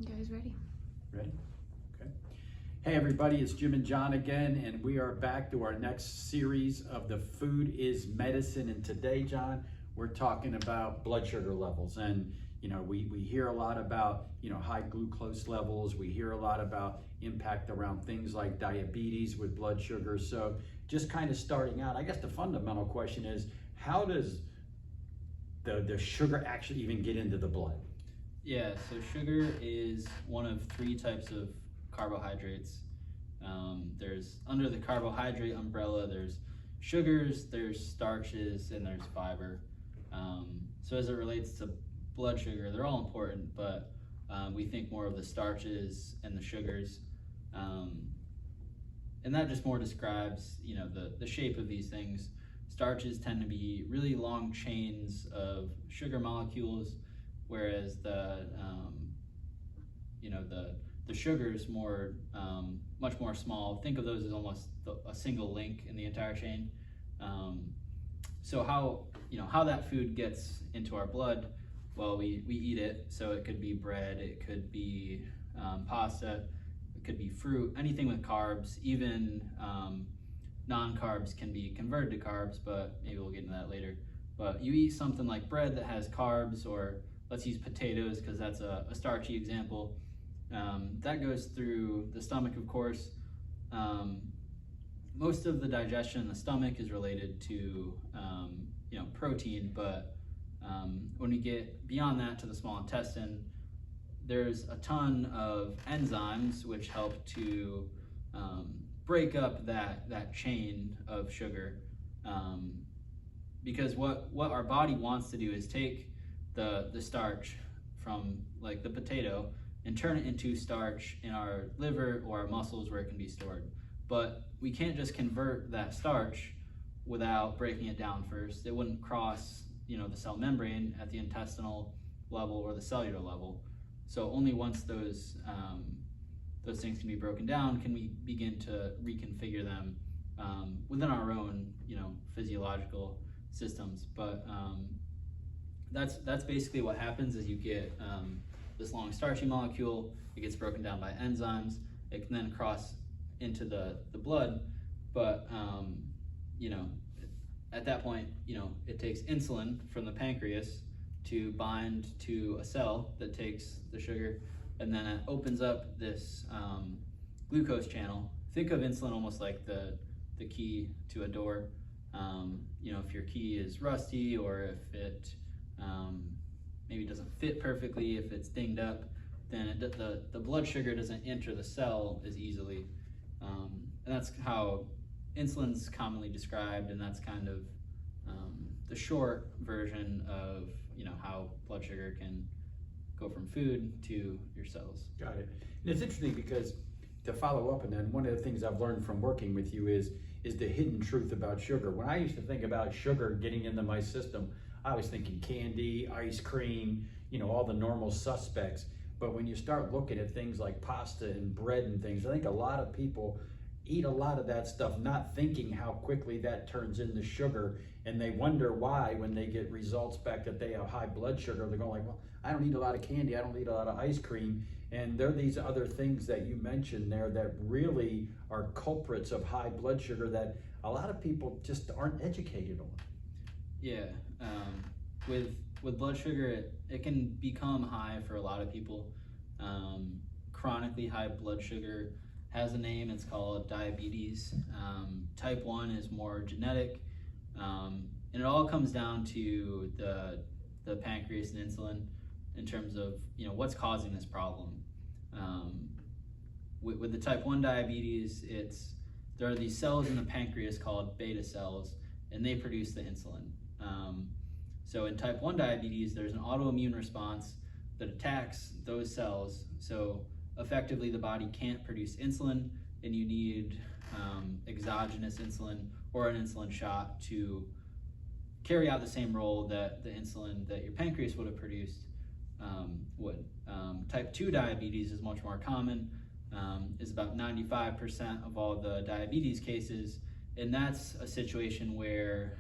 You guys ready? Ready? Okay. Hey everybody, it's Jim and John again, and we are back to our next series of the Food is Medicine. And today, John, we're talking about blood sugar levels. And we hear a lot about high glucose levels. We hear a lot about impact around things like diabetes with blood sugar. So just kind of starting out, I guess the fundamental question is, how does the sugar actually even get into the blood? Yeah, so sugar is one of three types of carbohydrates. There's under the carbohydrate umbrella, there's sugars, there's starches, and there's fiber. So as it relates to blood sugar, they're all important, but we think more of the starches and the sugars. And that just more describes, the shape of these things. Starches tend to be really long chains of sugar molecules, whereas the sugars much more small. Think of those as almost a single link in the entire chain. So how that food gets into our blood? Well, we eat it, so it could be bread, it could be pasta, it could be fruit, anything with carbs. Even non-carbs can be converted to carbs, but maybe we'll get into that later. But you eat something like bread that has carbs, or let's use potatoes because that's a starchy example. That goes through the stomach, of course. Most of the digestion in the stomach is related to protein, but when we get beyond that to the small intestine, there's a ton of enzymes which help to break up that chain of sugar. Because what our body wants to do is take the starch from like the potato and turn it into starch in our liver or our muscles where it can be stored. But we can't just convert that starch without breaking it down first. It wouldn't cross the cell membrane at the intestinal level or the cellular level. So only once those things can be broken down can we begin to reconfigure them within our own physiological systems. But that's basically what happens. Is you get this long starchy molecule, it gets broken down by enzymes, it can then cross into the blood, but at that point it takes insulin from the pancreas to bind to a cell that takes the sugar, and then it opens up this glucose channel. Think of insulin almost like the key to a door. If your key is rusty, or if it maybe doesn't fit perfectly, if it's dinged up, then the blood sugar doesn't enter the cell as easily. And that's how insulin's commonly described, and that's kind of the short version of how blood sugar can go from food to your cells. Got it. And it's interesting because, to follow up on that, one of the things I've learned from working with you is the hidden truth about sugar. When I used to think about sugar getting into my system, I was thinking candy, ice cream, all the normal suspects. But when you start looking at things like pasta and bread and things, I think a lot of people eat a lot of that stuff not thinking how quickly that turns into sugar, and they wonder why when they get results back that they have high blood sugar. They're going like, well, I don't eat a lot of candy, I don't eat a lot of ice cream. And there are these other things that you mentioned there that really are culprits of high blood sugar that a lot of people just aren't educated on. Yeah, with blood sugar, it can become high for a lot of people. Chronically high blood sugar has a name. It's called diabetes. Type 1 is more genetic, and it all comes down to the pancreas and insulin in terms of what's causing this problem. With the type 1 diabetes, there are these cells in the pancreas called beta cells, and they produce the insulin. So in type 1 diabetes, there's an autoimmune response that attacks those cells. So effectively, the body can't produce insulin, and you need exogenous insulin or an insulin shot to carry out the same role that the insulin that your pancreas would have produced would. Type 2 diabetes is much more common, is about 95% of all the diabetes cases, and that's a situation where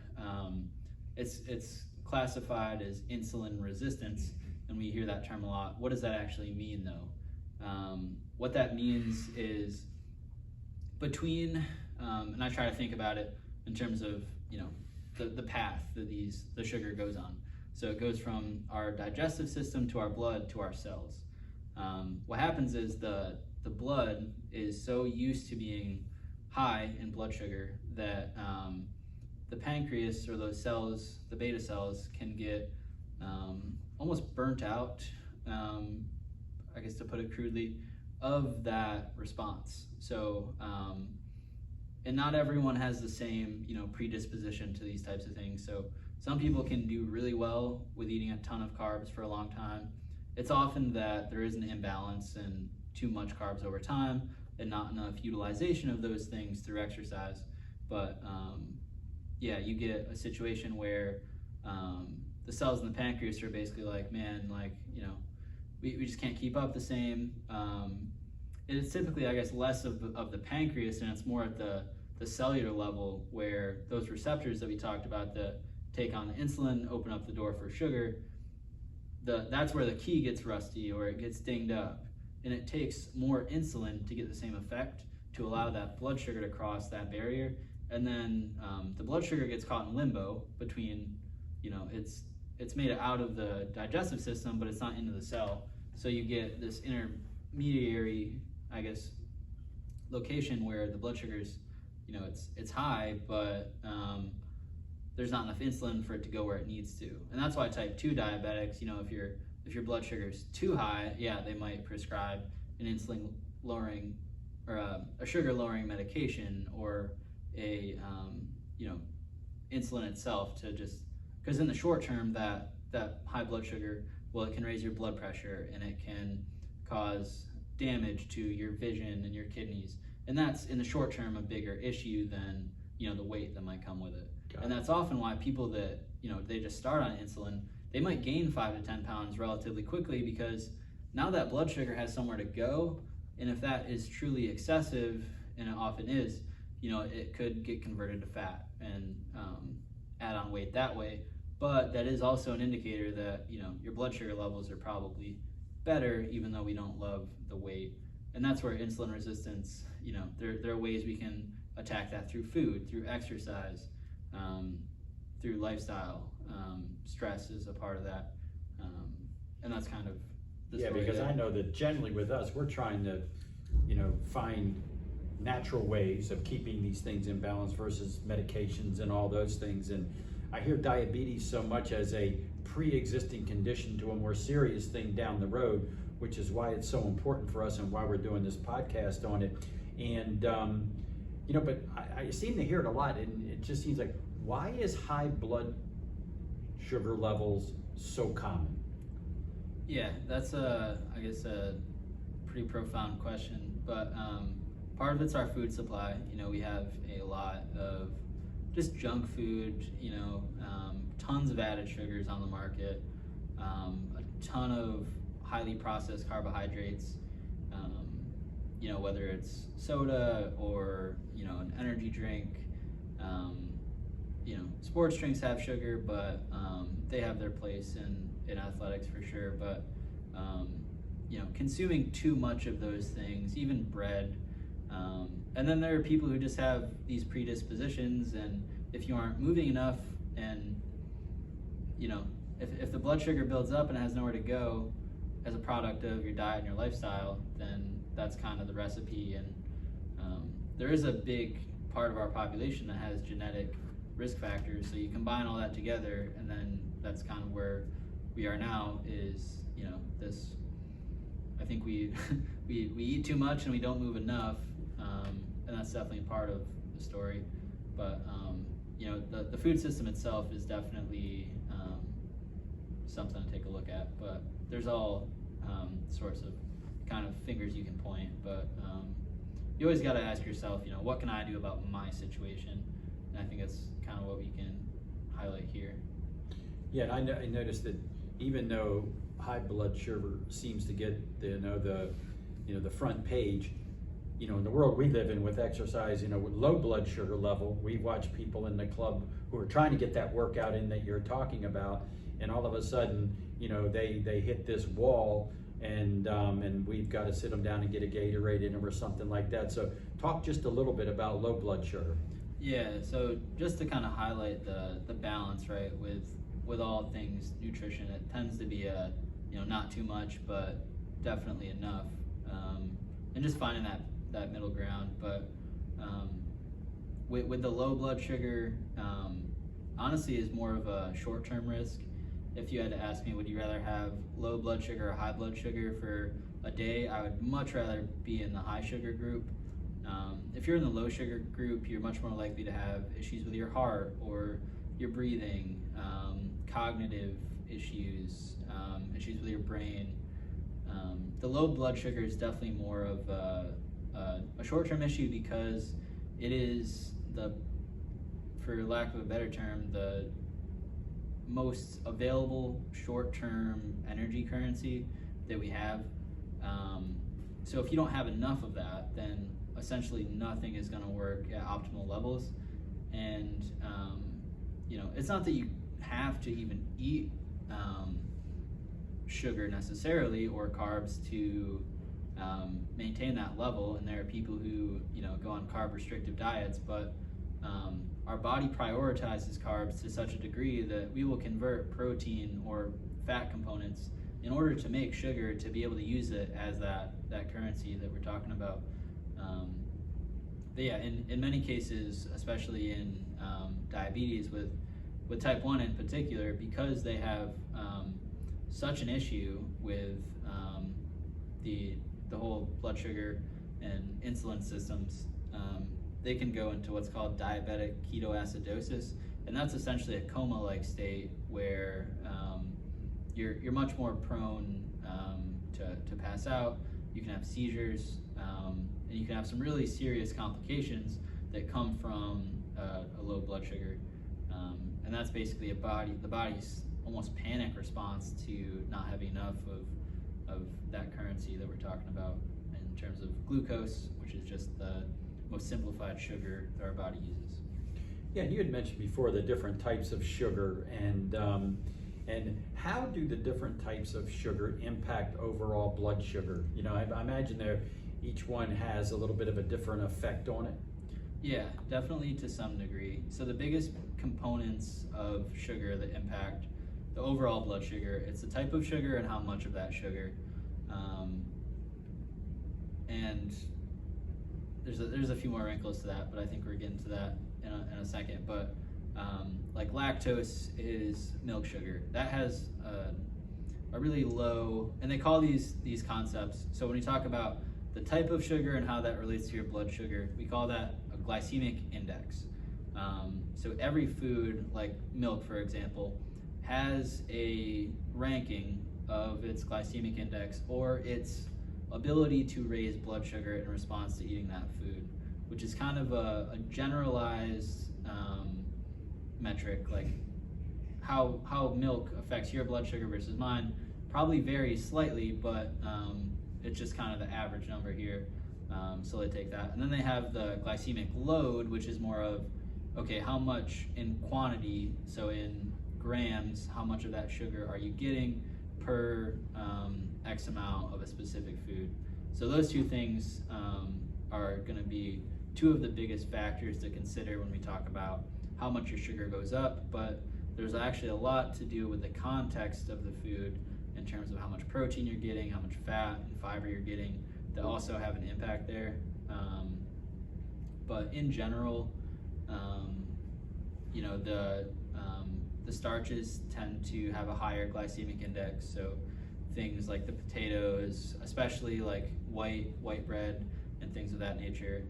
it's classified as insulin resistance, and we hear that term a lot. What does that actually mean, though? What that means is between, and I try to think about it in terms of, the path that the sugar goes on. So it goes from our digestive system to our blood to our cells. What happens is the blood is so used to being high in blood sugar that the pancreas, or those cells, the beta cells, can get almost burnt out, I guess to put it crudely, of that response. So, and not everyone has the same, predisposition to these types of things. So some people can do really well with eating a ton of carbs for a long time. It's often that there is an imbalance and too much carbs over time and not enough utilization of those things through exercise. But you get a situation where the cells in the pancreas are basically like, man, we just can't keep up the same. It's typically, I guess, less of the pancreas, and it's more at the cellular level, where those receptors that we talked about that take on the insulin, open up the door for sugar, that's where the key gets rusty or it gets dinged up. And it takes more insulin to get the same effect, to allow that blood sugar to cross that barrier. And then the blood sugar gets caught in limbo between, it's made it out of the digestive system, but it's not into the cell. So you get this intermediary, I guess, location where the blood sugar's, it's high, but there's not enough insulin for it to go where it needs to. And that's why type 2 diabetics, if your blood sugar is too high, they might prescribe an insulin lowering or a sugar lowering medication, or a insulin itself, to just, because in the short term that high blood sugar, well, it can raise your blood pressure and it can cause damage to your vision and your kidneys, and that's in the short term a bigger issue than the weight that might come with it. And that's often why people that they just start on insulin, they might gain 5 to 10 pounds relatively quickly, because now that blood sugar has somewhere to go. And if that is truly excessive, and it often is, it could get converted to fat and add on weight that way. But that is also an indicator that your blood sugar levels are probably better, even though we don't love the weight. And that's where insulin resistance, there are ways we can attack that through food, through exercise, through lifestyle. Stress is a part of that, and that's kind of the story. Because I know that generally with us, we're trying to find natural ways of keeping these things in balance versus medications and all those things. And I hear diabetes so much as a pre-existing condition to a more serious thing down the road, which is why it's so important for us and why we're doing this podcast on it. And but I seem to hear it a lot, and it just seems like, why is high blood sugar levels so common? Yeah, that's I guess a pretty profound question, but part of it's our food supply. We have a lot of just junk food, tons of added sugars on the market, a ton of highly processed carbohydrates, whether it's soda or, an energy drink. Sports drinks have sugar, but they have their place in athletics for sure. But, consuming too much of those things, even bread, and then there are people who just have these predispositions, and if you aren't moving enough, and if the blood sugar builds up and it has nowhere to go as a product of your diet and your lifestyle, then that's kind of the recipe. And there is a big part of our population that has genetic risk factors, so you combine all that together, and then that's kind of where we are now, is this, I think we we eat too much and we don't move enough, and that's definitely part of the story. But the food system itself is definitely something to take a look at. But there's all sorts of kind of fingers you can point. But you always got to ask yourself, what can I do about my situation? And I think that's kind of what we can highlight here. Yeah, and I noticed that even though high blood sugar seems to get the front page, in the world we live in with exercise, with low blood sugar level, we watch people in the club who are trying to get that workout in that you're talking about, and all of a sudden, they hit this wall and we've got to sit them down and get a Gatorade in them or something like that. So talk just a little bit about low blood sugar. Yeah, so just to kind of highlight the balance, right, with all things nutrition, it tends to be not too much, but definitely enough, and just finding that middle ground. But with the low blood sugar, honestly, is more of a short-term risk. If you had to ask me, would you rather have low blood sugar or high blood sugar for a day, I would much rather be in the high sugar group. If you're in the low sugar group, you're much more likely to have issues with your heart or your breathing, cognitive issues, issues with your brain. The low blood sugar is definitely more of a short-term issue because it is for lack of a better term, the most available short-term energy currency that we have. So if you don't have enough of that, then essentially nothing is going to work at optimal levels. And it's not that you have to even eat sugar necessarily or carbs to maintain that level. And there are people who go on carb restrictive diets, but our body prioritizes carbs to such a degree that we will convert protein or fat components in order to make sugar to be able to use it as that currency that we're talking about. But yeah, in many cases, especially in diabetes with type 1 in particular, because they have such an issue with the whole blood sugar and insulin systems, they can go into what's called diabetic ketoacidosis, and that's essentially a coma-like state where you're much more prone to pass out. You can have seizures, and you can have some really serious complications that come from a low blood sugar, and that's basically the body's almost panic response to not having enough of that currency that we're talking about in terms of glucose, which is just the most simplified sugar that our body uses. Yeah, you had mentioned before the different types of sugar, and how do the different types of sugar impact overall blood sugar? I imagine each one has a little bit of a different effect on it. Yeah, definitely to some degree. So the biggest components of sugar that impact the overall blood sugar, it's the type of sugar and how much of that sugar. And there's a few more wrinkles to that, but I think we're getting to that in a second. But like lactose is milk sugar. That has a really low, and they call these concepts. So when we talk about the type of sugar and how that relates to your blood sugar, we call that a glycemic index. So every food, like milk, for example, has a ranking of its glycemic index or its ability to raise blood sugar in response to eating that food, which is kind of a generalized metric. Like how milk affects your blood sugar versus mine probably varies slightly, but it's just kind of the average number here. So they take that, and then they have the glycemic load, which is more of, okay, how much in quantity, so in grams, how much of that sugar are you getting per X amount of a specific food. So those two things are going to be two of the biggest factors to consider when we talk about how much your sugar goes up, but there's actually a lot to do with the context of the food in terms of how much protein you're getting, how much fat and fiber you're getting, that also have an impact there. But in general, the starches tend to have a higher glycemic index. So things like the potatoes, especially like white bread and things of that nature.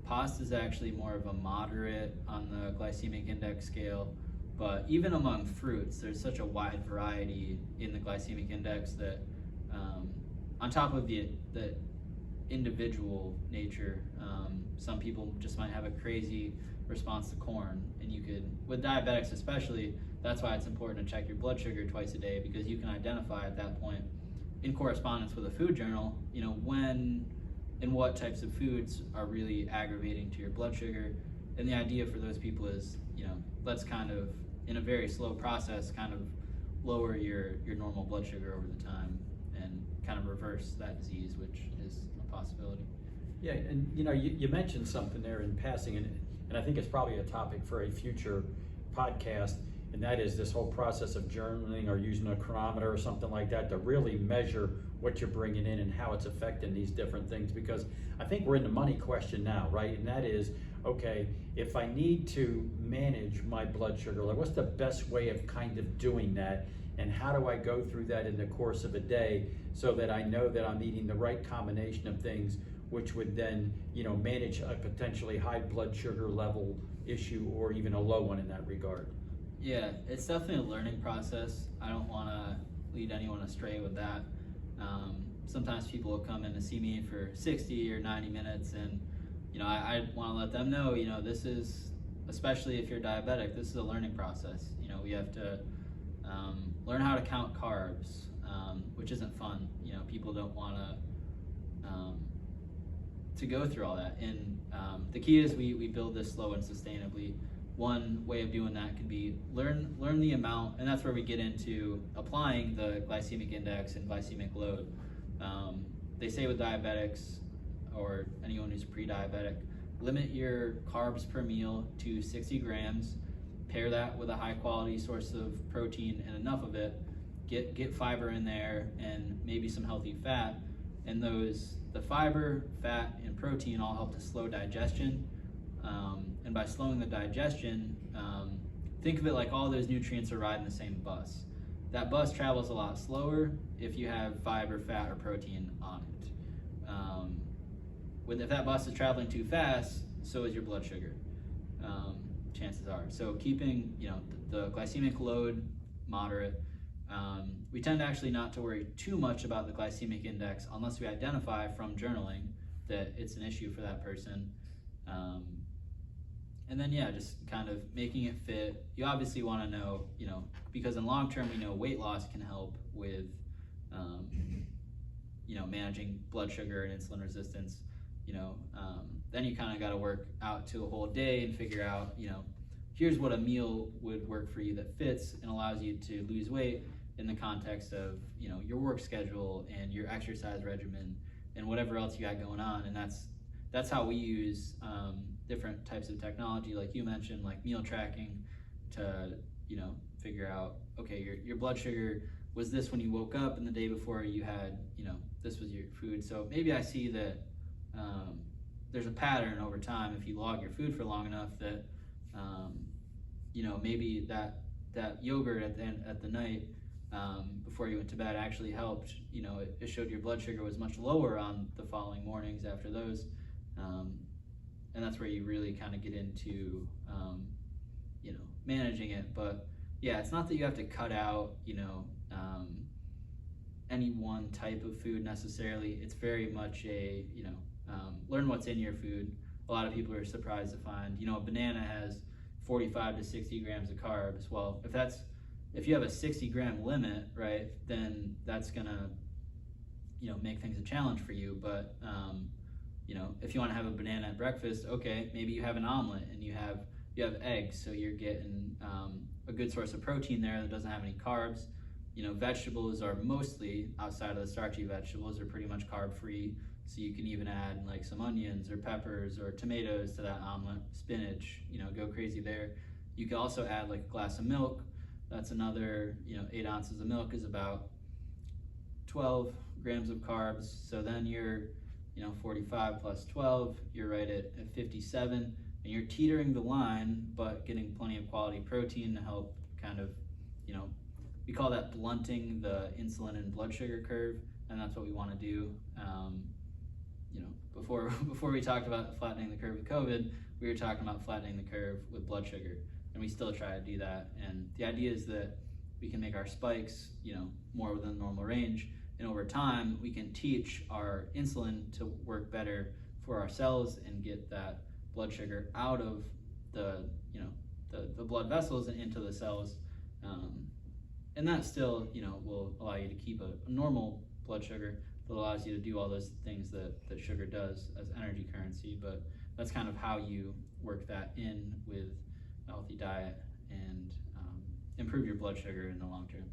Pasta is actually more of a moderate on the glycemic index scale, but even among fruits, there's such a wide variety in the glycemic index that on top of the individual nature, some people just might have a crazy response to corn, and you could, with diabetics especially, that's why it's important to check your blood sugar twice a day, because you can identify at that point in correspondence with a food journal, when and what types of foods are really aggravating to your blood sugar. And the idea for those people is, let's kind of, in a very slow process, kind of lower your normal blood sugar over the time. reverse that disease, which is a possibility. Yeah, and you mentioned something there in passing, and I think it's probably a topic for a future podcast, and that is this whole process of journaling or using a chronometer or something like that to really measure what you're bringing in and how it's affecting these different things. Because I think we're in the money question now, right? And that is, okay, if I need to manage my blood sugar, like what's the best way of kind of doing that? And how do I go through that in the course of a day so that I know that I'm eating the right combination of things, which would then, manage a potentially high blood sugar level issue or even a low one in that regard? Yeah, it's definitely a learning process. I don't want to lead anyone astray with that. Sometimes people will come in to see me for 60 or 90 minutes, and I want to let them know, this is, especially if you're diabetic, this is a learning process. We have to learn how to count carbs, which isn't fun. People don't want to go through all that, and the key is we build this slow and sustainably. One way of doing that can be learn the amount, and that's where we get into applying the glycemic index and glycemic load. They say with diabetics or anyone who's pre-diabetic, limit your carbs per meal to 60 grams, pair that with a high quality source of protein and enough of it, get fiber in there and maybe some healthy fat, and the fiber, fat, and protein all help to slow digestion. And by slowing the digestion, think of it like all those nutrients are riding the same bus. That bus travels a lot slower if you have fiber, fat, or protein on it. If that bus is traveling too fast, so is your blood sugar, chances are. So keeping the glycemic load moderate. We tend actually not to worry too much about the glycemic index unless we identify from journaling that it's an issue for that person. And then, just kind of making it fit. You obviously want to know, because in long term, we know weight loss can help with, managing blood sugar and insulin resistance. Then you kind of got to work out to a whole day and figure out, here's what a meal would work for you that fits and allows you to lose weight in the context of, your work schedule and your exercise regimen and whatever else you got going on. And that's how we use different types of technology, like you mentioned, like meal tracking, to figure out, okay, your blood sugar was this when you woke up, and the day before you had, this was your food. So maybe I see that there's a pattern over time if you log your food for long enough that maybe that yogurt at the night before you went to bed actually helped. It showed your blood sugar was much lower on the following mornings after those. And that's where you really kind of get into, managing it. But yeah, it's not that you have to cut out, any one type of food necessarily. It's very much a, learn what's in your food. A lot of people are surprised to find, a banana has 45 to 60 grams of carbs. Well, if you have a 60 gram limit, right, then that's gonna, make things a challenge for you. But, if you want to have a banana at breakfast, okay, maybe you have an omelet and you have eggs, so you're getting a good source of protein there that doesn't have any carbs. Vegetables are mostly, outside of the starchy vegetables, are pretty much carb free. So you can even add like some onions or peppers or tomatoes to that omelet, spinach, go crazy there. You can also add like a glass of milk. That's another, 8 ounces of milk is about 12 grams of carbs. So then you're, 45 plus 12, you're right at 57, and you're teetering the line, but getting plenty of quality protein to help kind of, we call that blunting the insulin and blood sugar curve, and that's what we want to do. Before we talked about flattening the curve with COVID, we were talking about flattening the curve with blood sugar, and we still try to do that. And the idea is that we can make our spikes, more within the normal range, and over time we can teach our insulin to work better for our cells and get that blood sugar out of the blood vessels and into the cells. And that still, will allow you to keep a normal blood sugar that allows you to do all those things that sugar does as energy currency. But that's kind of how you work that in with a healthy diet and improve your blood sugar in the long term.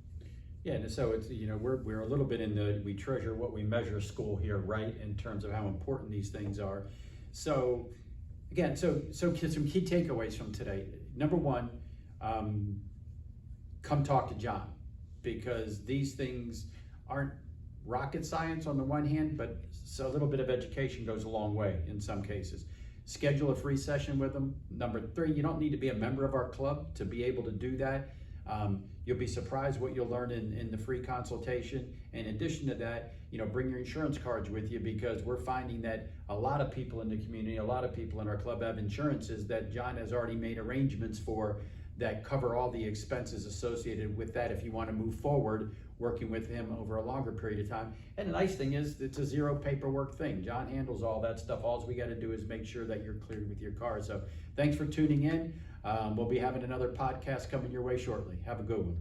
Yeah, and so it's, we're a little bit in we treasure what we measure school here, right? In terms of how important these things are. So again, so some key takeaways from today. Number one, come talk to John, because these things aren't rocket science on the one hand, but a little bit of education goes a long way in some cases. Schedule a free session with them. Number three, you don't need to be a member of our club to be able to do that. You'll be surprised what you'll learn in the free consultation. In addition to that, bring your insurance cards with you, because we're finding that a lot of people in the community, a lot of people in our club have insurances that John has already made arrangements for that cover all the expenses associated with that if you want to move forward working with him over a longer period of time. And the nice thing is it's a zero paperwork thing. John handles all that stuff. All we got to do is make sure that you're cleared with your car. So thanks for tuning in. We'll be having another podcast coming your way shortly. Have a good one.